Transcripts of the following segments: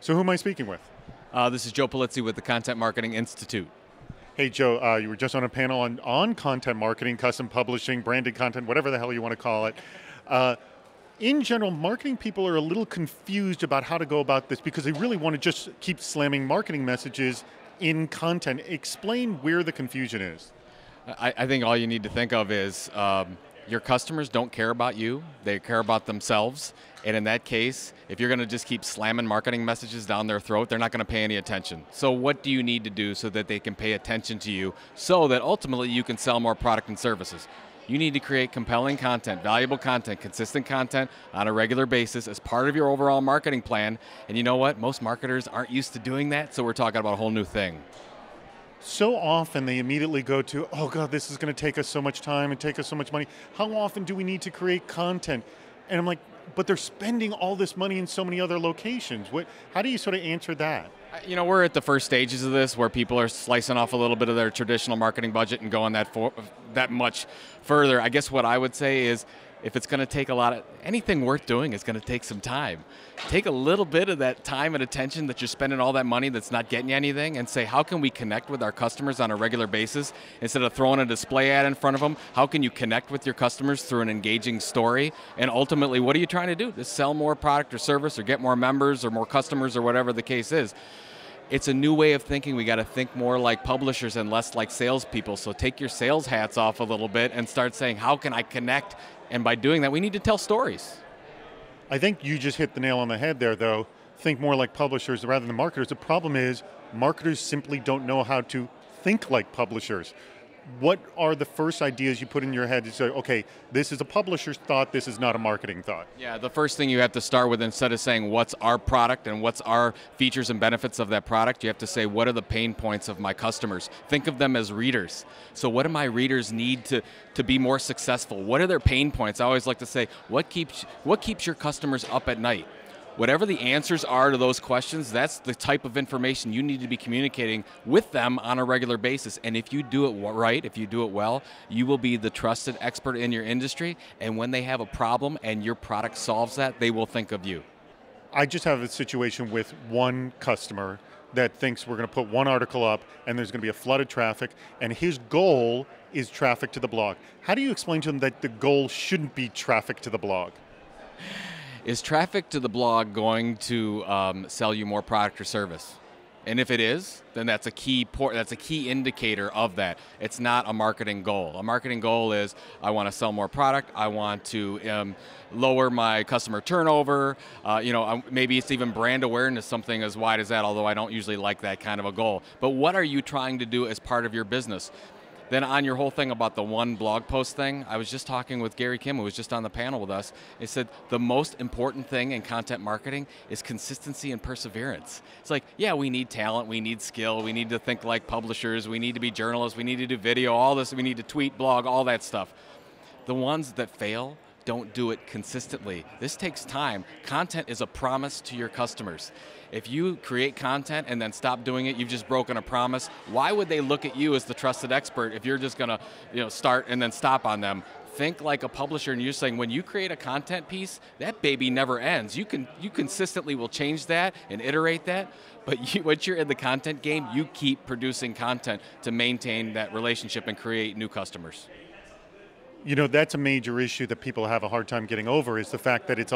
So who am I speaking with? This is Joe Pulizzi with the Content Marketing Institute. Hey, Joe, you were just on a panel on content marketing, custom publishing, branded content, whatever the hell you want to call it. In general, marketing people are a little confused about how to go about this because they really want to just keep slamming marketing messages in content. Explain where the confusion is. I think all you need to think of is your customers don't care about you, they care about themselves. And in that case, if you're going to just keep slamming marketing messages down their throat, they're not going to pay any attention. So what do you need to do so that they can pay attention to you so that ultimately you can sell more product and services? You need to create compelling content, valuable content, consistent content on a regular basis as part of your overall marketing plan. And you know what? Most marketers aren't used to doing that, so we're talking about a whole new thing. So often they immediately go to, oh God, this is going to take us so much time and take us so much money. How often do we need to create content? And I'm like, but they're spending all this money in so many other locations. How do you sort of answer that? You know, we're at the first stages of this where people are slicing off a little bit of their traditional marketing budget and going that much further. I guess what I would say is if it's going to take anything worth doing is going to take some time. Take a little bit of that time and attention that you're spending all that money that's not getting you anything and say, how can we connect with our customers on a regular basis? Instead of throwing a display ad in front of them, how can you connect with your customers through an engaging story? And ultimately, what are you trying to do? To sell more product or service or get more members or more customers or whatever the case is. It's a new way of thinking. We got to think more like publishers and less like salespeople. So take your sales hats off a little bit and start saying, how can I connect? And by doing that, we need to tell stories. I think you just hit the nail on the head there, though. Think more like publishers rather than marketers. The problem is marketers simply don't know how to think like publishers. What are the first ideas you put in your head to say, okay, this is a publisher's thought, this is not a marketing thought? Yeah, the first thing you have to start with, instead of saying what's our product and what's our features and benefits of that product, you have to say what are the pain points of my customers. Think of them as readers. So what do my readers need to be more successful? What are their pain points? I always like to say, what keeps your customers up at night? Whatever the answers are to those questions, that's the type of information you need to be communicating with them on a regular basis. And if you do it right, if you do it well, you will be the trusted expert in your industry. And when they have a problem and your product solves that, they will think of you. I just have a situation with one customer that thinks we're going to put one article up and there's going to be a flood of traffic, and his goal is traffic to the blog. How do you explain to him that the goal shouldn't be traffic to the blog? Is traffic to the blog going to sell you more product or service? And if it is, then that's a key indicator of that. It's not a marketing goal. A marketing goal is I want to sell more product. I want to lower my customer turnover. Maybe it's even brand awareness, something as wide as that. Although I don't usually like that kind of a goal. But what are you trying to do as part of your business? Then on your whole thing about the one blog post thing, I was just talking with Gary Kim, who was just on the panel with us. He said the most important thing in content marketing is consistency and perseverance. It's like, yeah, we need talent, we need skill, we need to think like publishers, we need to be journalists, we need to do video, all this, we need to tweet, blog, all that stuff. The ones that fail don't do it consistently. This takes time. Content is a promise to your customers. If you create content and then stop doing it, you've just broken a promise. Why would they look at you as the trusted expert if you're just going to start and then stop on them? Think like a publisher, and you're saying when you create a content piece, that baby never ends. You consistently will change that and iterate that, but once you're in the content game, you keep producing content to maintain that relationship and create new customers. You know, that's a major issue that people have a hard time getting over, is the fact that it's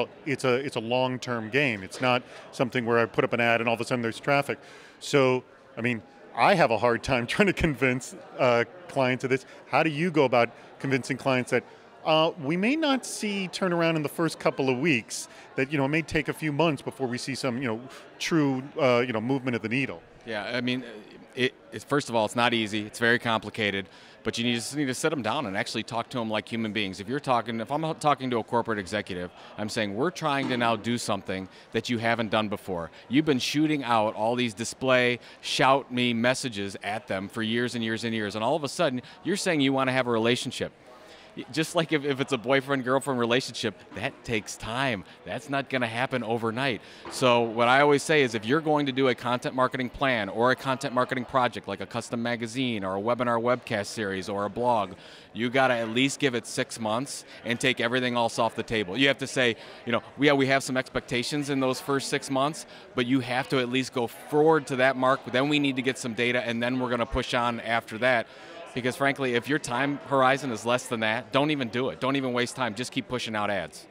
a long-term game. It's not something where I put up an ad and all of a sudden there's traffic. So, I mean, I have a hard time trying to convince clients of this. How do you go about convincing clients that we may not see turnaround in the first couple of weeks, that it may take a few months before we see some true movement of the needle? Yeah, I mean, first of all, it's not easy. It's very complicated, but you just need to sit them down and actually talk to them like human beings. If I'm talking to a corporate executive, I'm saying we're trying to now do something that you haven't done before. You've been shooting out all these display, shout me messages at them for years and years and years, and all of a sudden, you're saying you want to have a relationship. Just like if it's a boyfriend-girlfriend relationship, that takes time. That's not going to happen overnight. So what I always say is if you're going to do a content marketing plan or a content marketing project like a custom magazine or a webinar webcast series or a blog, you got to at least give it 6 months and take everything else off the table. You have to say, we have some expectations in those first 6 months, but you have to at least go forward to that mark. Then we need to get some data, and then we're going to push on after that. Because frankly, if your time horizon is less than that, don't even do it. Don't even waste time. Just keep pushing out ads.